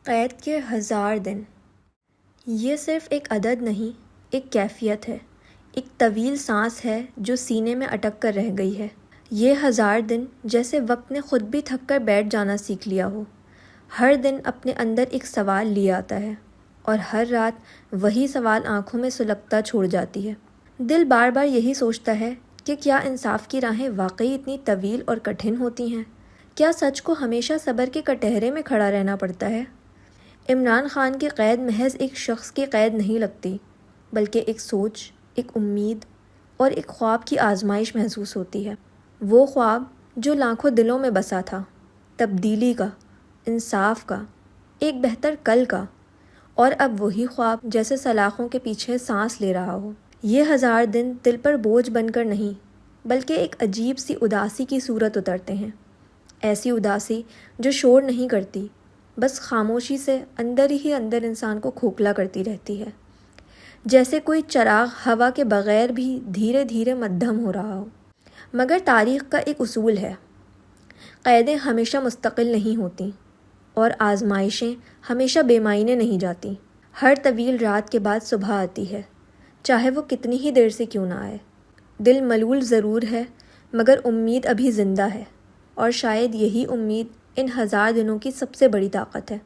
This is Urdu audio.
قید کے 1000 دن، یہ صرف ایک عدد نہیں، ایک کیفیت ہے، ایک طویل سانس ہے جو سینے میں اٹک کر رہ گئی ہے۔ یہ 1000 دن جیسے وقت نے خود بھی تھک کر بیٹھ جانا سیکھ لیا ہو۔ ہر دن اپنے اندر ایک سوال لے آتا ہے اور ہر رات وہی سوال آنکھوں میں سلگتا چھوڑ جاتی ہے۔ دل بار بار یہی سوچتا ہے کہ کیا انصاف کی راہیں واقعی اتنی طویل اور کٹھن ہوتی ہیں؟ کیا سچ کو ہمیشہ صبر کے کٹہرے میں کھڑا رہنا پڑتا ہے؟ عمران خان کی قید محض ایک شخص کی قید نہیں لگتی، بلکہ ایک سوچ، ایک امید اور ایک خواب کی آزمائش محسوس ہوتی ہے۔ وہ خواب جو لاکھوں دلوں میں بسا تھا، تبدیلی کا، انصاف کا، ایک بہتر کل کا، اور اب وہی خواب جیسے سلاخوں کے پیچھے سانس لے رہا ہو۔ یہ 1000 دن دل پر بوجھ بن کر نہیں، بلکہ ایک عجیب سی اداسی کی صورت اترتے ہیں۔ ایسی اداسی جو شور نہیں کرتی، بس خاموشی سے اندر ہی اندر انسان کو کھوکھلا کرتی رہتی ہے، جیسے کوئی چراغ ہوا کے بغیر بھی دھیرے دھیرے مدھم ہو رہا ہو۔ مگر تاریخ کا ایک اصول ہے، قیدیں ہمیشہ مستقل نہیں ہوتیں اور آزمائشیں ہمیشہ بے معنی نہیں جاتیں۔ ہر طویل رات کے بعد صبح آتی ہے، چاہے وہ کتنی ہی دیر سے کیوں نہ آئے۔ دل ملول ضرور ہے، مگر امید ابھی زندہ ہے، اور شاید یہی امید ان 1000 دنوں کی سب سے بڑی طاقت ہے۔